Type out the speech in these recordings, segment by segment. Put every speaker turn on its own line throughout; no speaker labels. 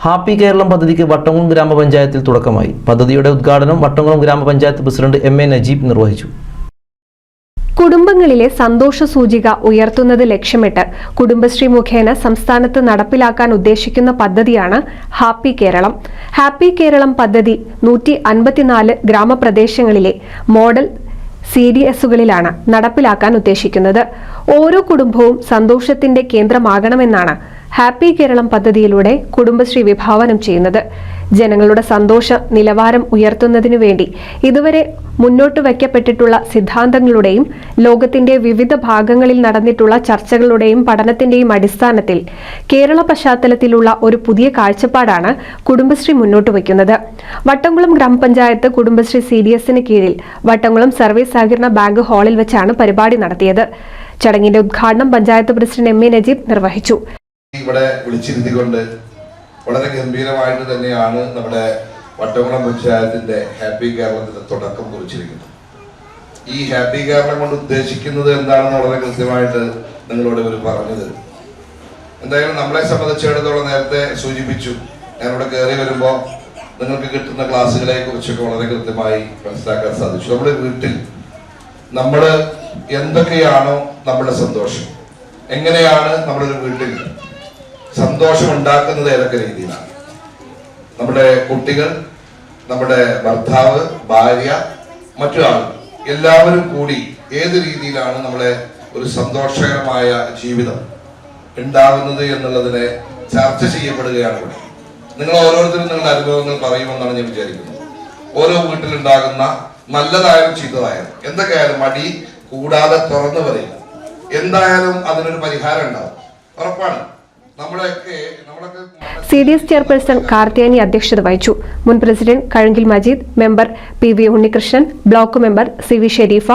Happy Keralam പദ്ധതിക്ക് വട്ടംകുളം ഗ്രാമപഞ്ചായത്തിൽ തുടക്കമായി. പദ്ധതിയുടെ ഉദ്ഘാടനം വട്ടംകുളം ഗ്രാമപഞ്ചായത്ത് പ്രസിഡന്റ് MA നജീബ് നിർവഹിച്ചു.
കുടുംബങ്ങളിലെ സന്തോഷ സൂചിക ഉയർത്തുന്നത് ലക്ഷ്യമിട്ട് കുടുംബശ്രീ മുഖേന സംസ്ഥാനത്ത് നടപ്പിലാക്കാൻ ഉദ്ദേശിക്കുന്ന പദ്ധതിയാണ് ഹാപ്പി കേരളം. ഹാപ്പി കേരളം പദ്ധതി 154 ഗ്രാമപ്രദേശങ്ങളിലെ മോഡൽ CDSകളിലാണ് നടപ്പിലാക്കാൻ ഉദ്ദേശിക്കുന്നത്. ഓരോ കുടുംബവും സന്തോഷത്തിന്റെ കേന്ദ്രമാകണമെന്നാണ് ഹാപ്പി കേരളം പദ്ധതിയിലൂടെ കുടുംബശ്രീ വിഭാവനം ചെയ്യുന്നത്. ജനങ്ങളുടെ സന്തോഷ നിലവാരം ഉയർത്തുന്നതിനു വേണ്ടി ഇതുവരെ മുന്നോട്ട് വയ്ക്കപ്പെട്ടിട്ടുള്ള സിദ്ധാന്തങ്ങളുടെയും ലോകത്തിന്റെ വിവിധ ഭാഗങ്ങളിൽ നടന്നിട്ടുള്ള ചർച്ചകളുടെയും പഠനത്തിന്റെയും അടിസ്ഥാനത്തിൽ കേരള പശ്ചാത്തലത്തിലുള്ള ഒരു പുതിയ കാഴ്ചപ്പാടാണ് കുടുംബശ്രീ മുന്നോട്ട് വയ്ക്കുന്നത്. വട്ടംകുളം ഗ്രാമപഞ്ചായത്ത് കുടുംബശ്രീ CDSന് കീഴിൽ വട്ടംകുളം സർവീസ് സഹകരണ ബാങ്ക് ഹാളിൽ വെച്ചാണ് പരിപാടി നടത്തിയത്. ചടങ്ങിന്റെ ഉദ്ഘാടനം പഞ്ചായത്ത് പ്രസിഡന്റ് MA നജീബ് നിർവഹിച്ചു.
ഇവിടെ വിളിച്ചിരുത്തിക്കൊണ്ട് വളരെ ഗംഭീരമായിട്ട് തന്നെയാണ് നമ്മുടെ വട്ടംകുളം പഞ്ചായത്തിന്റെ ഹാപ്പി കേരളത്തിന്റെ തുടക്കം കുറിച്ചിരിക്കുന്നത്. ഈ ഹാപ്പി കേരളം കൊണ്ട് ഉദ്ദേശിക്കുന്നത് എന്താണെന്ന് വളരെ കൃത്യമായിട്ട് നിങ്ങളോട് ഇവർ പറഞ്ഞു തരും. എന്തായാലും നമ്മളെ സംബന്ധിച്ചിടത്തോളം നേരത്തെ സൂചിപ്പിച്ചു, ഞാനിവിടെ കയറി വരുമ്പോൾ നിങ്ങൾക്ക് കിട്ടുന്ന ക്ലാസ്സുകളെ കുറിച്ചൊക്കെ വളരെ കൃത്യമായി മനസ്സിലാക്കാൻ സാധിച്ചു. നമ്മുടെ വീട്ടിൽ നമ്മൾ എന്തൊക്കെയാണോ നമ്മുടെ സന്തോഷം, എങ്ങനെയാണ് നമ്മളൊരു വീട്ടിൽ സന്തോഷം ഉണ്ടാക്കുന്നത് ഏതൊക്കെ രീതിയിലാണ്, നമ്മുടെ കുട്ടികൾ, നമ്മുടെ ഭർത്താവ്, ഭാര്യ, മറ്റൊരാൾ എല്ലാവരും കൂടി ഏത് രീതിയിലാണ് നമ്മളെ ഒരു സന്തോഷകരമായ ജീവിതം ഉണ്ടാകുന്നത് എന്നുള്ളതിനെ ചർച്ച ചെയ്യപ്പെടുകയാണ് ഇവിടെ. നിങ്ങൾ ഓരോരുത്തരും നിങ്ങളുടെ അനുഭവങ്ങൾ പറയുമെന്നാണ് ഞാൻ വിചാരിക്കുന്നത്. ഓരോ വീട്ടിലുണ്ടാകുന്ന നല്ലതായാലും ചീത്തതായാലും എന്തൊക്കെയായാലും മടി കൂടാതെ തുറന്നു പറയുക. എന്തായാലും അതിനൊരു പരിഹാരം ഉണ്ടാവും, ഉറപ്പാണ്.
CDS ചെയർപേഴ്സൺ കാർത്തിയാനി അധ്യക്ഷത വഹിച്ചു. മുൻ പ്രസിഡന്റ് കഴങ്കിൽ Majeed, member PV Unnikrishnan, block member CV Sherifa,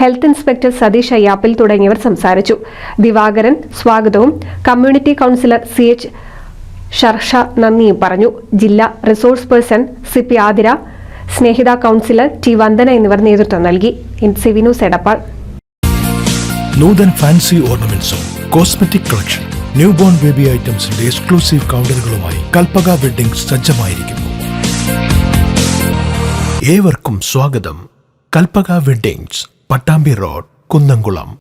health inspector Satheesh അയ്യാപ്പിൽ തുടങ്ങിയവർ സംസാരിച്ചു. ദിവാകരൻ സ്വാഗതവും കമ്മ്യൂണിറ്റി കൗൺസിലർ CH ഷർഷ നന്ദിയും പറഞ്ഞു. ജില്ലാ resource person CP Athira, Snehitha counsellor T Vandana എന്നിവർ നേതൃത്വം നൽകി. NCV news Edappal.
Noothan fancy ഓർണമെന്റ്സും cosmetic collection, new born baby ഐറ്റംസിന്റെ എക്സ്ക്ലൂസീവ് കൗണ്ടറുകളുമായി കൽപ്പക വെഡ്ഡിംഗ്സ് സജ്ജമായിരിക്കുന്നു. ഏവർക്കും സ്വാഗതം. Kalpaka weddings, Pattambi road, Kunnamkulam.